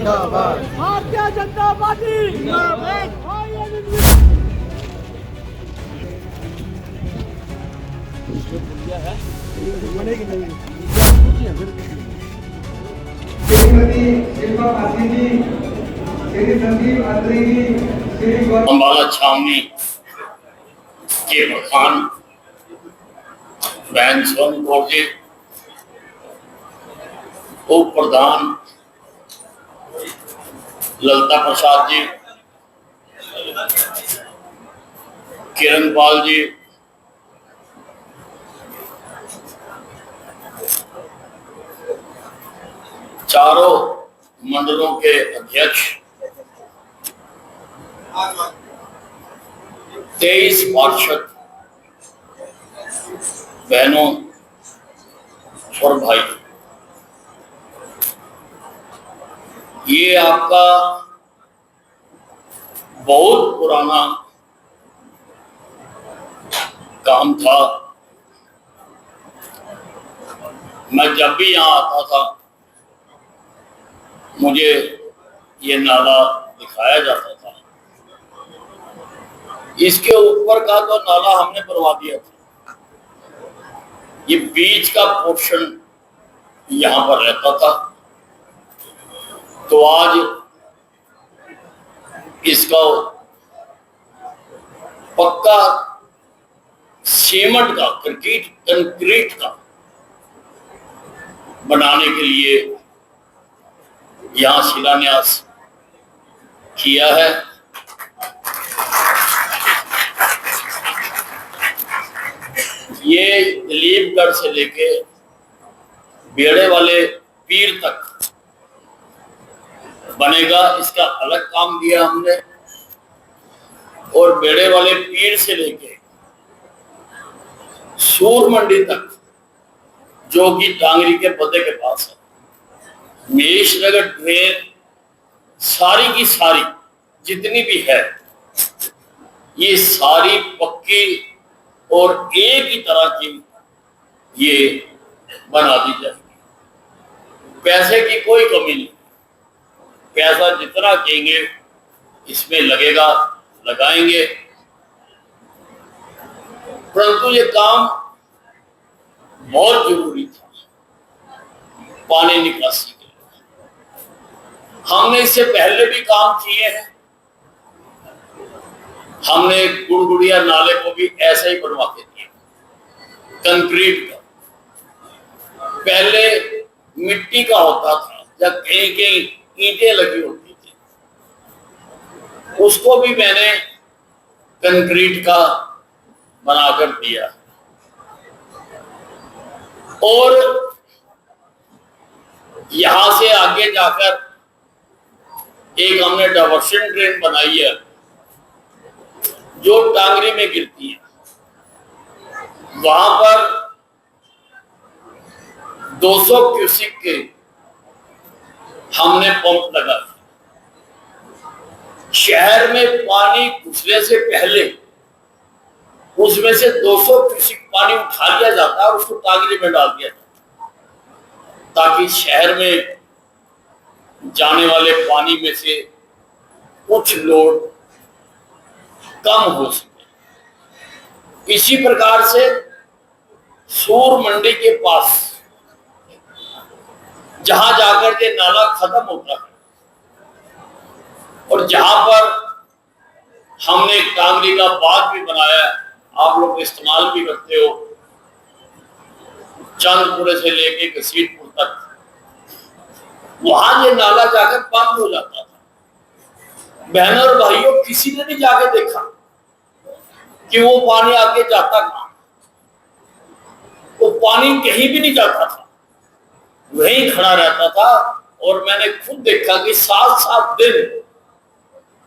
जिंदाबाद, भारतीय जनता पार्टी जिंदाबाद। श्रीमती शिल्पा पासी जी, श्री संदीप अत्री जी, श्री अम्बाला छावनी के प्रधान बहन सोन कौर जी, उप प्रधान ललिता प्रसाद जी, किरण पाल जी, चारों मंडलों के अध्यक्ष, 23 पार्षद बहनों और भाई, ये आपका बहुत पुराना काम था। मैं जब भी यहाँ आता था मुझे ये नाला दिखाया जाता था। इसके ऊपर का तो नाला हमने बनवा दिया था, ये बीच का पोर्शन यहाँ पर रहता था। तो आज इसका पक्का सीमेंट का कंक्रीट का बनाने के लिए यहाँ शिलान्यास किया है। ये दिलीपगढ़ से लेके बेड़े वाले पीर तक बनेगा, इसका अलग काम दिया हमने। और बेड़े वाले पीर से लेके सूर मंडी तक, जो कि टांगरी के पते के पास है, मेष नगर ड्रेन सारी की सारी जितनी भी है, ये सारी पक्की और एक ही तरह की ये बना दी जाएगी। पैसे की कोई कमी नहीं, पैसा जितना कहेंगे इसमें लगेगा, लगाएंगे। परंतु ये काम बहुत जरूरी था पानी निकासी के लिए। हमने इससे पहले भी काम किए हैं। हमने गुड़गुड़िया नाले को भी ऐसे ही बनवा के दिया, कंक्रीट का। पहले मिट्टी का होता था, जब कहीं कहीं ईंटें लगी होती थी, उसको भी मैंने कंक्रीट का बनाकर दिया। और यहां से आगे जाकर एक हमने डाइवर्शन ड्रेन बनाई है जो टांगरी में गिरती है। वहां पर 200 क्यूसिक के हमने पंप लगाए। शहर में पानी घुसने से पहले उसमें से 200 क्यूसिक पानी उठा लिया जाता है और उसको टांगरी में डाल दिया जाता है, ताकि शहर में जाने वाले पानी में से कुछ लोड कम हो सके। इसी प्रकार से सूर मंडी के पास जहां जाकर के नाला खत्म होता है और जहां पर हमने टांगरी का बाग भी बनाया, आप लोग इस्तेमाल भी करते हो, चंदपुरे से लेके घसीटपुर तक, वहां ये नाला जाकर बंद हो जाता था। बहनों और भाइयों, किसी ने नहीं जाके देखा कि वो पानी आगे जाता कहां। वो पानी कहीं भी नहीं जाता था, वहीं खड़ा रहता था। और मैंने खुद देखा कि 7-7 दिन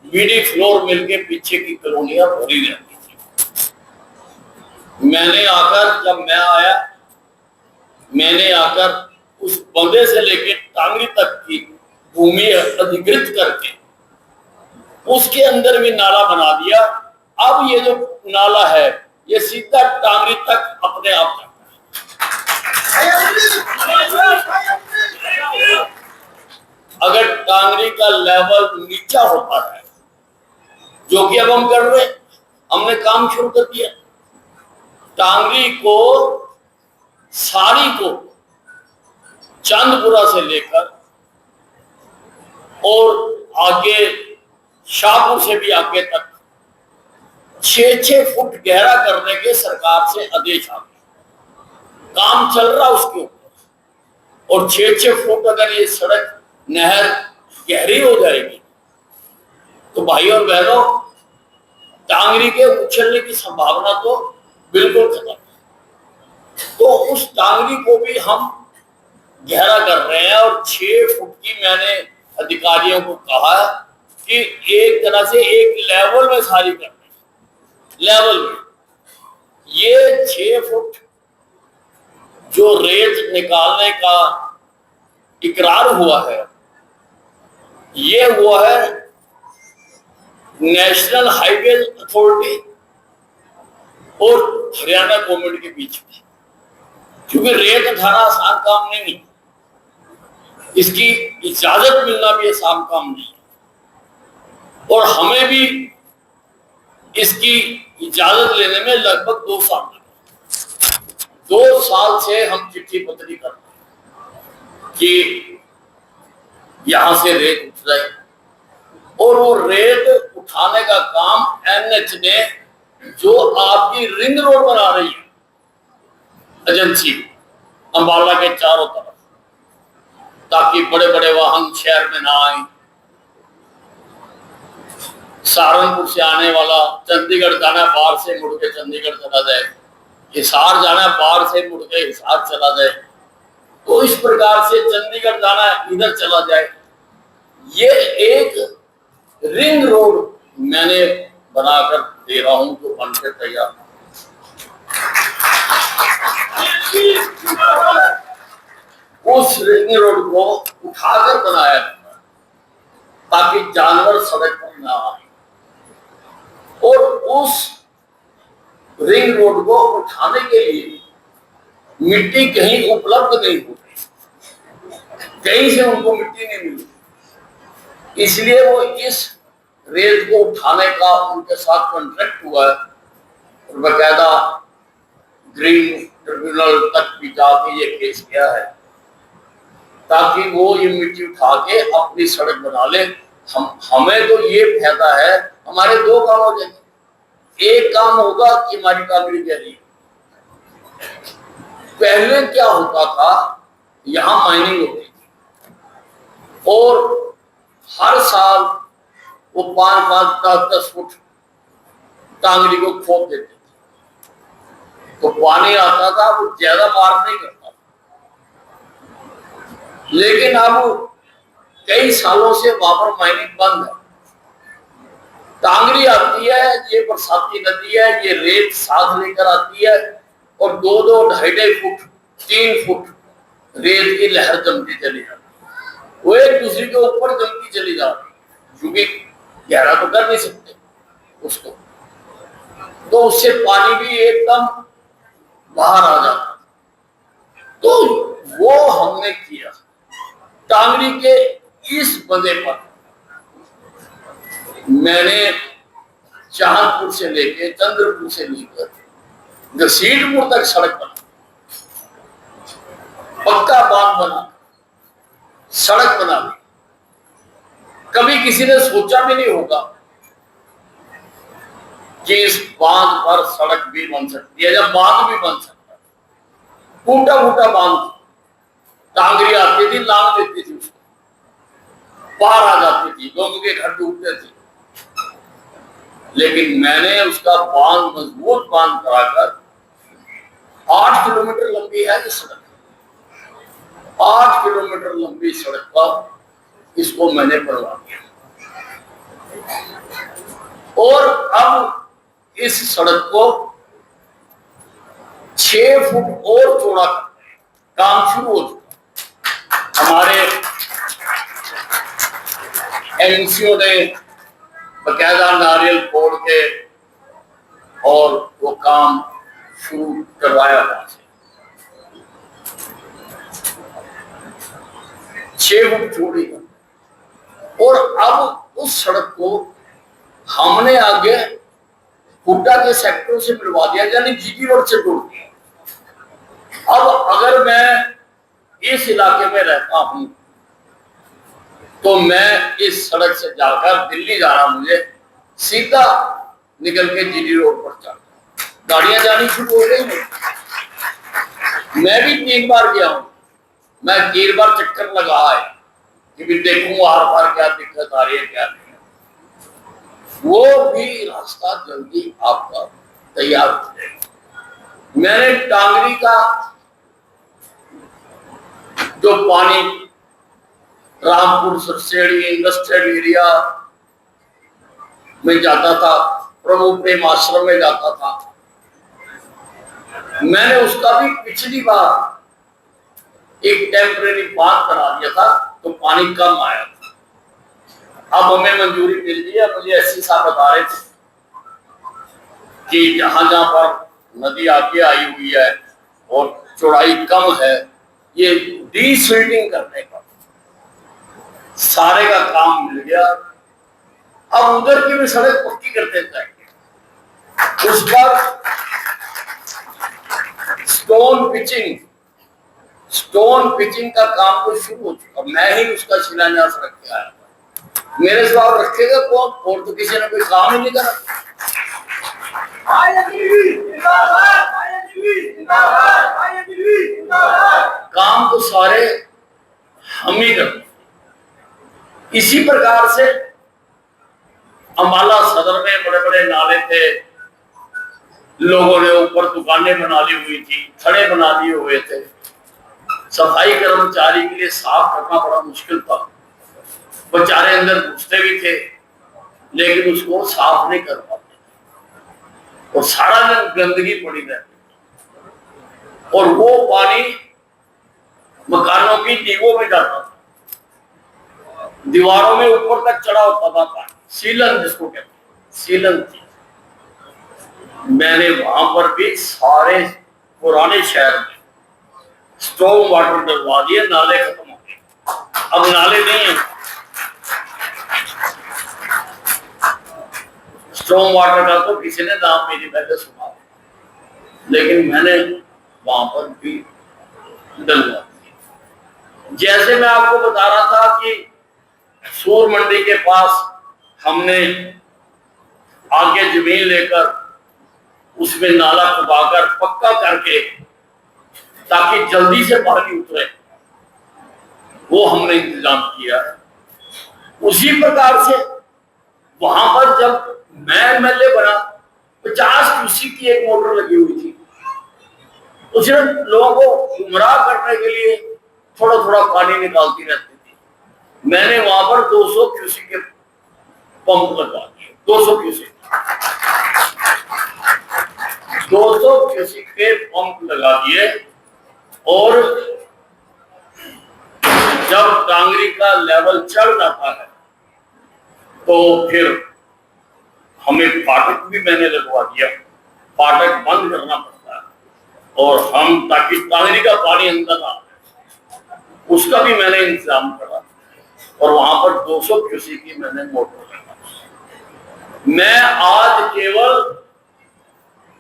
बीडी फ्लोर मिलके पीछे की कॉलोनियां भरी रहती थी। जब मैं आया, मैंने आकर उस बंदे से लेके टांगरी तक की भूमि अधिकृत करके उसके अंदर भी नाला बना दिया। अब ये जो नाला है ये सीधा टांगरी तक अपने आप जाता है। अगर टांगरी का लेवल नीचा होता है, जो कि अब हम कर रहे हैं। हमने काम शुरू कर दिया। टांगरी को, सारी को, चांदपुरा से लेकर और आगे शाहपुर से भी आगे तक 6-6 फुट गहरा करने के सरकार से आदेश आ गए। काम चल रहा उसके ऊपर। और 6-6 फुट अगर ये सड़क नहर गहरी हो जाएगी तो भाई और बहनों, टांगरी के उछलने की संभावना तो बिल्कुल खत्म है। तो उस टांगरी को भी हम गहरा कर रहे हैं और 6 फुट की मैंने अधिकारियों को कहा कि एक तरह से एक लेवल में सारी कर रहे हैं। लेवल में ये 6 फुट जो रेत निकालने का इकरार हुआ है, ये हुआ है नेशनल हाईवे अथॉरिटी और हरियाणा गवर्नमेंट के बीच में। क्योंकि रेत उठाना आसान काम नहीं है, इसकी इजाजत मिलना भी आसान काम नहीं है। और हमें भी इसकी इजाजत लेने में लगभग 2 साल लगे। 2 साल से हम चिट्ठी पत्री कर रहे हैं कि यहां से रेत उठ जाए। और वो रेत उठाने का काम एनएच ने, जो आपकी रिंग रोड बना रही है एजेंसी अंबाला के चारों तरफ, ताकि बड़े बड़े वाहन शहर में ना आए। सहारनपुर से आने वाला चंडीगढ़ जाना, बाहर से मुड़ के चंडीगढ़ चला जाए। हिसार जाना, बाहर से मुड़ के हिसार चला जाए। तो इस प्रकार से चंडीगढ़ जाना इधर चला जाए। ये एक रिंग रोड मैंने बनाकर दे रहा हूं, जो बनकर तैयार। उस रिंग रोड को उठाकर बनाया ताकि जानवर सड़क पर ना आए। और उस रिंग रोड को उठाने के लिए मिट्टी कहीं उपलब्ध नहीं होती, कहीं से उनको मिट्टी नहीं मिलती। इसलिए वो इस रेत को उठाने का उनके साथ कॉन्ट्रैक्ट हुआ है और बकायदा ग्रीन ट्रिब्यूनल तक भी जाके ये केस किया है, ताकि वो ये मिट्टी उठा के अपनी सड़क बना ले। हमें तो ये फायदा है, हमारे 2 काम हो जाएंगे। एक काम होगा कि हमारी टांगरी गहरी। पहले क्या होता था, यहाँ माइनिंग होती थी और हर साल वो 5-5, 10 फुट टांगरी को खोद देते थे। तो पानी आता था, वो ज्यादा मार नहीं करता। लेकिन अब कई सालों से वहां पर माइनिंग बंद है। टांगरी आती है, ये बरसाती नदी है, ये रेत साथ लेकर आती है और 2-2, 2.5 फुट, 3 फुट रेत की लहर जमती चली जाती है। वो एक दूसरे के ऊपर जमती चली जा रही है, क्योंकि गहरा तो कर नहीं सकते उसको। तो उससे पानी भी एकदम बाहर आ जाता। तो वो हमने किया। टांगरी के इस बंदे पर मैंने चांदपुर से लेके, चंद्रपुर से लेकर घसीटपुर तक सड़क बना, पक्का बांध बना, सड़क बना दी। कभी किसी ने सोचा भी नहीं होगा कि इस बांध पर सड़क भी बन सकती है, या बांध भी बन सकता है। टूटा फूटा बांध, टांगरी आती थी, लांग देती थी उसको, पार आ जाती थी, लोगों के घर डूबते थे। लेकिन मैंने उसका बांध, मजबूत बांध कराकर 8 किलोमीटर लंबी है इस सड़क, 8 किलोमीटर लंबी सड़क पर इसको मैंने बनवा दिया। और अब इस सड़क को 6 फुट और चौड़ा करते हैं, काम शुरू हो चुका। हमारे एजेंसियों ने बकायदा नारियल फोड़ के और वो काम शुरू करवाया वहां से। 6 फुट चौड़ी और अब उस सड़क को हमने आगे हुड्डा के सेक्टर से मिलवा दिया, यानी जीटी रोड से जोड़ दिया। अब अगर मैं इस इलाके में रहता हूं तो मैं इस सड़क से जाकर दिल्ली जाना, मुझे सीधा निकल के जीटी रोड पर चल, गाड़ियां जानी शुरू हो गई। मैं भी 3 बार गया हूं, मैं 3 बार चक्कर लगा है कि भी देखूं आर पार क्या दिक्कत आ रही है क्या नहीं। वो भी रास्ता जल्दी आपका तैयार हो जाएगा। मैंने टांगरी का जो पानी रामपुर सरसेड़ी इंडस्ट्रियल एरिया में जाता था, प्रभु प्रेम आश्रम में जाता था, मैंने उसका भी पिछली बार एक टेम्परेरी बांध करा दिया था तो पानी कम आया था। अब हमें मंजूरी मिल गई है। मुझे एससी साहब बता रहे थे कि जहां जहां पर नदी आगे आई हुई है और चौड़ाई कम है, ये डीसिल्टिंग करने का सारे का काम मिल गया। अब उधर की भी सड़क पक्की करते जाएंगे। उस पर स्टोन पिचिंग का काम तो शुरू हो चुका, मैं ही उसका शिलान्यास रख के आया। मेरे सवाल रखेगा कौन, और तो किसी ने कोई काम ही नहीं करा। काम तो सारे हम ही करते। इसी प्रकार से अम्बाला सदर में बड़े बड़े नाले थे, लोगों ने ऊपर दुकानें बना ली हुई थी, खड़े बना लिए हुए थे। सफाई कर्मचारी के लिए साफ करना बड़ा मुश्किल था, बेचारे अंदर घुसते भी थे लेकिन उसको साफ नहीं कर पाते और सारा दिन गंदगी पड़ी रहती और वो पानी मकानों की दीवारों में जाता था, दीवारों में ऊपर तक चढ़ा होता था पानी, सीलन जिसको कहते हैं, सीलन थी। मैंने वहां पर भी सारे पुराने शहर में स्टॉर्म वाटर डलवा दिए, नाले खत्म हो गए, अब नाले नहीं है। स्टॉर्म वाटर का तो किसी ने नाम मेरी पहले सुना, लेकिन मैंने वहां पर भी डलवा दिया। जैसे मैं आपको बता रहा था कि सूर मंडी के पास हमने आगे जमीन लेकर उसमें नाला खुदाकर पक्का करके ताकि जल्दी से पानी उतरे, वो हमने इंतजाम किया है। उसी प्रकार से वहां पर जब मैं एमएलए बना 50 क्यूसेक की एक मोटर लगी हुई थी, तो सिर्फ लोगों को गुमराह करने के लिए थोड़ा थोड़ा पानी निकालती रहती थी। मैंने वहां पर 200 क्यूसेक के पंप लगा दिए, 200 क्यूसेक के पंप लगा दिए। और जब टांगरी का लेवल चढ़ जाता है तो फिर हमें फाटक भी मैंने लगवा दिया, फाटक बंद करना पड़ता है और हम ताकि टांगरी का पानी अंदर आ उसका भी मैंने इंतजाम करा और वहां पर 200 क्यूसेक की मैंने मोटर लगा। मैं आज केवल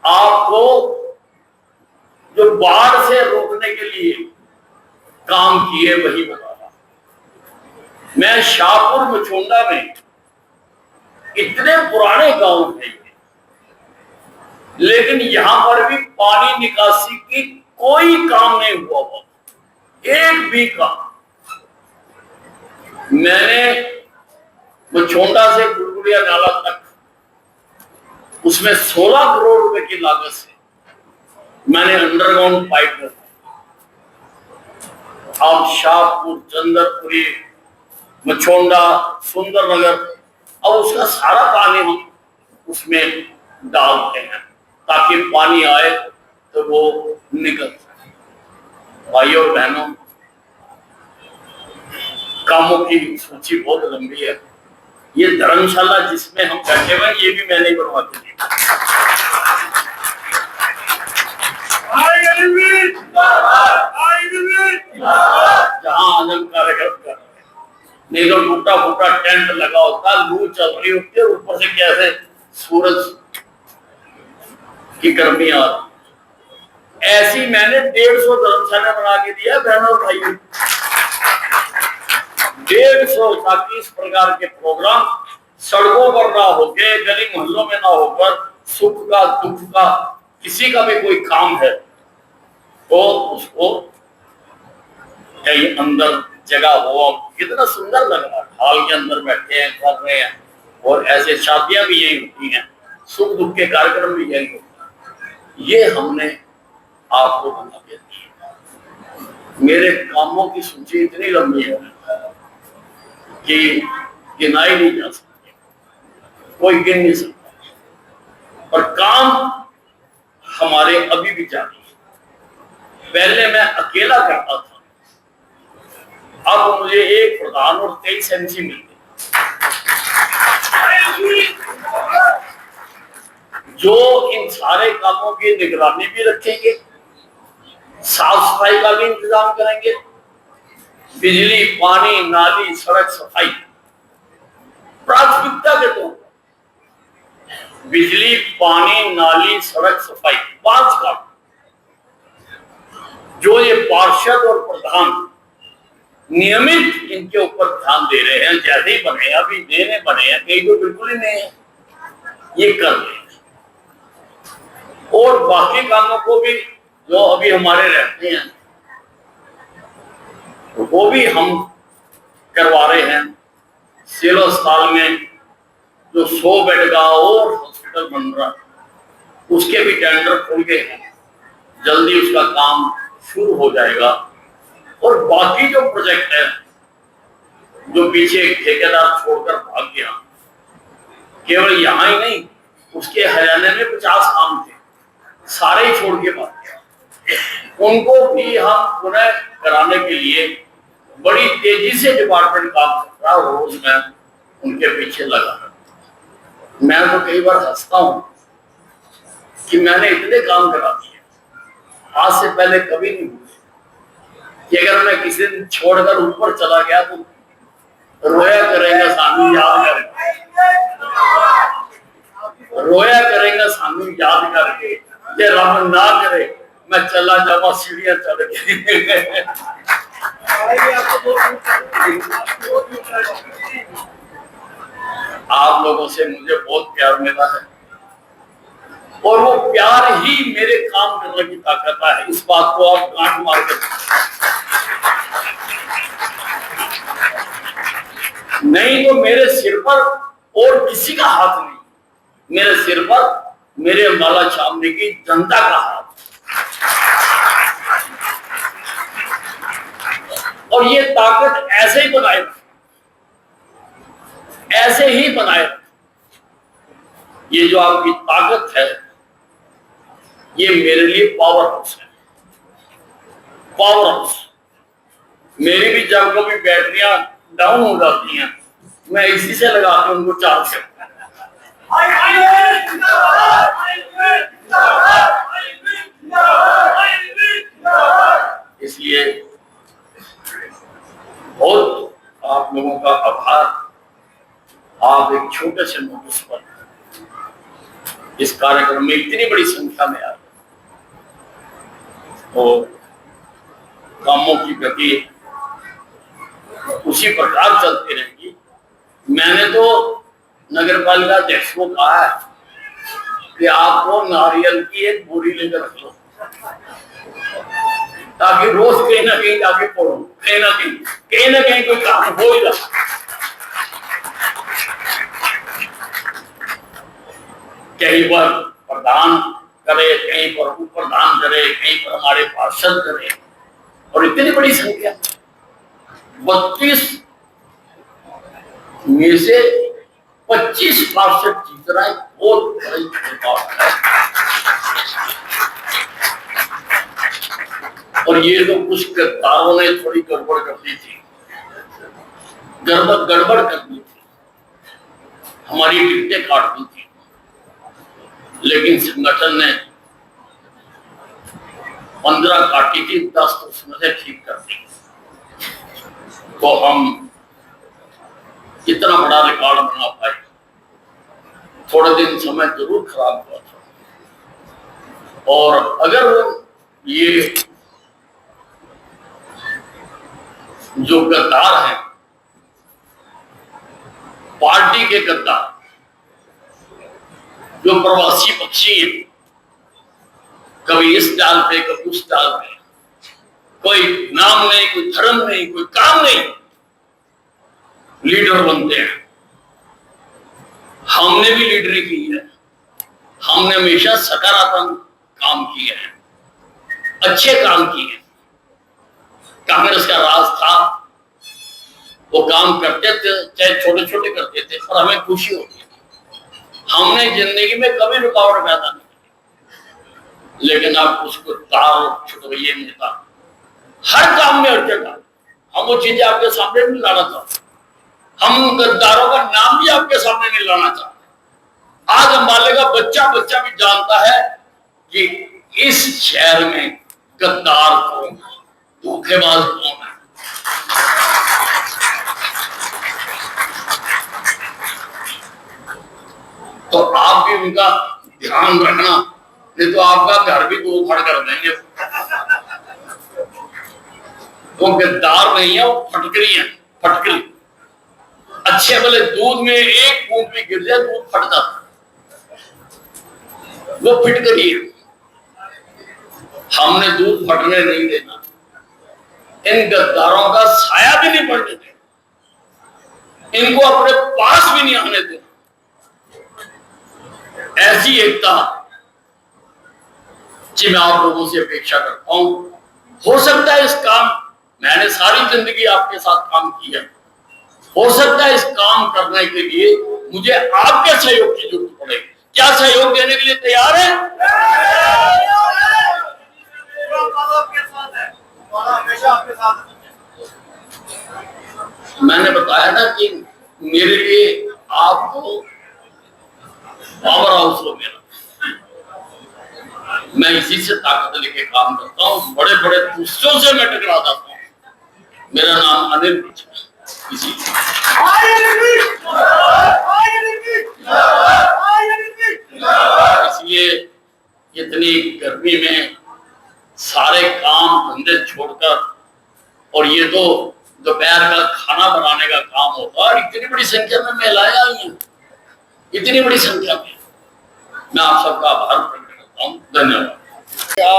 आपको जो बाढ़ से रोकने के लिए काम किए वही बता रहा। मैं शाहपुर मचोंडा में इतने पुराने गांव हैं लेकिन यहां पर भी पानी निकासी की कोई काम नहीं हुआ, एक भी काम। मैंने मचोंडा से गुड़गुड़िया नाला तक उसमें 16 करोड़ रुपए की लागत से मैंने अंडरग्राउंड पाइप रखा। अब शाहपुर, चंदरपुरी, मचोंडा, सुंदरनगर, अब उसका सारा पानी हम उसमें डालते हैं ताकि पानी आए तो वो निकल जाए। भाइयों और बहनों, कामों की सूची बहुत लंबी है। ये धर्मशाला जिसमें हम बैठे हुए ये भी मैंने बनवा दी, जहां आनंद कार्यक्रम कर रहे हैं नहीं तो टूटा फूटा टेंट लगा होता, लू चल रही होती है, ऊपर से कैसे सूरज की गर्मी आ रही। ऐसी मैंने 150 धर्मशाला बना के दिया बहनों और भाइयों, 150, ताकि इस प्रकार के प्रोग्राम सड़कों पर ना होके, गली मोहल्लों में ना होकर, सुख का दुख का किसी का भी कोई काम है तो उसको कहीं अंदर जगह हो। कितना सुंदर लग रहा है, हॉल के अंदर बैठे हैं, कर रहे हैं, और ऐसे शादियां भी यही होती हैं, सुख दुख के कार्यक्रम भी यही होते हैं। ये हमने आपको बना के दी। मेरे कामों की सूची इतनी लंबी है कि गिनाई नहीं जा सकती, कोई गिन नहीं सकता, और काम हमारे अभी भी जारी है। पहले मैं अकेला करता था, अब मुझे एक प्रधान और 23 MC मिल गए, जो इन सारे कामों की निगरानी भी रखेंगे, साफ सफाई का भी इंतजाम करेंगे, बिजली, पानी, नाली, सड़क सफाई प्राथमिकता के तौर पर। बिजली, पानी, नाली, सड़क सफाई 5 काम जो ये पार्षद और प्रधान नियमित इनके ऊपर ध्यान दे रहे हैं। जैसे ही बने, अभी देने बने हैं, कई तो बिल्कुल ही नहीं है, ये कर रहे हैं। और बाकी कामों को भी जो अभी हमारे रहते हैं वो भी हम करवा रहे हैं। सिविल अस्पताल में जो 100 बेड का और हॉस्पिटल बन रहा है, उसके भी टेंडर खुल गए हैं, जल्दी उसका काम शुरू हो जाएगा। और बाकी जो प्रोजेक्ट है, जो पीछे ठेकेदार छोड़कर भाग गया, केवल यहाँ ही नहीं, उसके हरियाणा में 50 काम थे, सारे ही छोड़ के भाग गया। उनको भी हम पुनः कराने के लिए बड़ी तेजी से डिपार्टमेंट काम कर रहा है। रोज मैं उनके पीछे लगा। मैं तो कई बार हंसता हूं कि मैंने इतने काम करा दिए, आज से पहले कभी नहीं हुए, कि अगर मैं किसी दिन छोड़कर ऊपर चला गया तो रोया करेगा सानू याद करके, रोया करेगा सानू याद करके, ये रब ना करे मैं चला जावा सीढ़ियां चढ़ के। आप लोगों से मुझे बहुत प्यार मिला है, और वो प्यार ही मेरे काम करने की ताकत है। इस बात को आप गांठ मार कर, नहीं तो मेरे सिर पर और किसी का हाथ नहीं, मेरे सिर पर मेरे अम्बाला छावनी की जनता का हाथ। और ये ताकत ऐसे ही बनाए, ऐसे ही बनाए। ये जो आपकी ताकत है, ये मेरे लिए पावर हाउस है, पावर हाउस। मेरी भी जब कभी बैटरियां डाउन हो जाती हैं, मैं इसी से लगा के उनको चार्ज करता हूं। इसलिए बहुत आप लोगों का आभार। आप एक छोटे से नोटिस पर इस कार्यक्रम में इतनी बड़ी संख्या में आए, और कामों की गति उसी प्रकार चलती रहेगी। मैंने तो नगर पालिका अध्यक्ष को कहा है कि आपको नारियल की एक बोरी लेकर रख लो, ताकि रोज कहीं ना कहीं जाके पढ़ो, कहीं ना कहीं कोई काम हो ही रहा। कहीं पर प्रधान करे, कहीं पर उप प्रधान करे, कहीं पर हमारे पार्षद करे, और इतनी बड़ी संख्या 32 में से 25 पार्षद जीत रहा है, बहुत बड़ी बात है। और ये तो कुछ गद्दारों ने थोड़ी गड़बड़ कर दी थी, गड़बड़ कर दी थी, हमारी टिकटें काट दी थी, लेकिन संगठन ने 15 काटी थी, 10 तो उसमें से ठीक कर दी। तो हम इतना बड़ा रिकॉर्ड बना पाए। थोड़े दिन समय जरूर खराब हुआ था, और अगर ये जो गद्दार हैं, पार्टी के गद्दार, जो प्रवासी पक्षी हैं, कभी इस डाल पे कभी उस डाल पे, कोई नाम नहीं, कोई धर्म नहीं, कोई काम नहीं, लीडर बनते हैं। हमने भी लीडरी की है, हमने हमेशा सकारात्मक काम किए हैं, अच्छे काम किए हैं। कांग्रेस का राज था, वो काम करते थे, चाहे छोटे छोटे करते थे, और हमें खुशी होती थी। हमने जिंदगी में कभी रुकावट पैदा नहीं की, लेकिन आप उसको तार छुटवाइए नेता, हर काम में हर जगह हम वो चीजें आपके सामने नहीं लाना चाहते। हम गद्दारों का नाम भी आपके सामने नहीं लाना चाहते। आज अंबाले का बच्चा बच्चा भी जानता है कि इस शहर में गद्दार कौन है, धोखेबाज कौन है। तो आप भी उनका ध्यान रखना, नहीं तो आपका घर भी दो फड़ कर देंगे। वो गद्दार नहीं है, वो फटकरी है, फटकरी। अच्छे भले दूध में एक बूंद भी गिर जाए दूध फट जाता, वो फिटकरी है। हमने दूध फटने नहीं देना, इन गद्दारों का साया भी नहीं पड़ने देना, इनको अपने पास भी नहीं आने देना। ऐसी एकता जी मैं आप लोगों से अपेक्षा करता हूं। हो सकता है इस काम, मैंने सारी जिंदगी आपके साथ काम किया, हो सकता है इस काम करने के लिए मुझे आपके सहयोग की जरूरत पड़ेगी। क्या सहयोग देने के लिए तैयार है? मैंने बताया ना कि मेरे लिए आपको पावर हाउस हो मेरा, मैं इसी से ताकत लेके काम करता हूँ। बड़े बड़े दुष्टों से मैं टकरा जाता हूँ। मेरा नाम अनिल है, इसलिए इतनी गर्मी में सारे काम धंधे छोड़कर, और ये तो दोपहर का खाना बनाने का काम होता है, इतनी बड़ी संख्या में महिलाएं आई हैं, इतनी बड़ी संख्या में, मैं आप सबका आभार प्रकट करता हूँ। धन्यवाद। क्या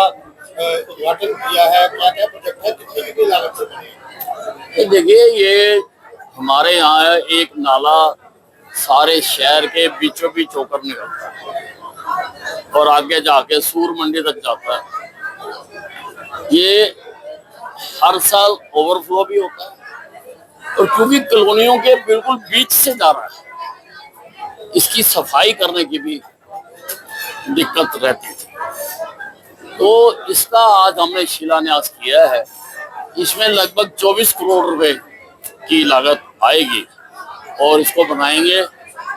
उद्घाटन किया है, क्या क्या प्रोजेक्ट है, कितनी कितनी लागत से बनी? देखिए, ये हमारे यहाँ एक नाला सारे शहर के बीचों बीच होकर निकलता है और आगे जाके सूर मंडी तक जाता है। ये हर साल ओवरफ्लो भी होता है, और क्योंकि कॉलोनियों के बिल्कुल बीच से जा रहा है, इसकी सफाई करने की भी दिक्कत रहती थी। तो इसका आज हमने शिलान्यास किया है। इसमें लगभग 24 करोड़ रुपए की लागत आएगी और इसको बनाएंगे।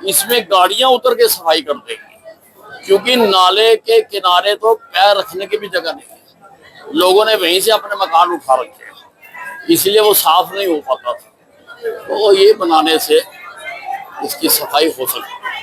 इसमें गाड़ियां उतर के सफाई कर देंगी, क्योंकि नाले के किनारे तो पैर रखने की भी जगह नहीं है। लोगों ने वहीं से अपने मकान उठा रखे हैं, इसलिए वो साफ नहीं हो पाता था। तो ये बनाने से इसकी सफाई हो सकती है।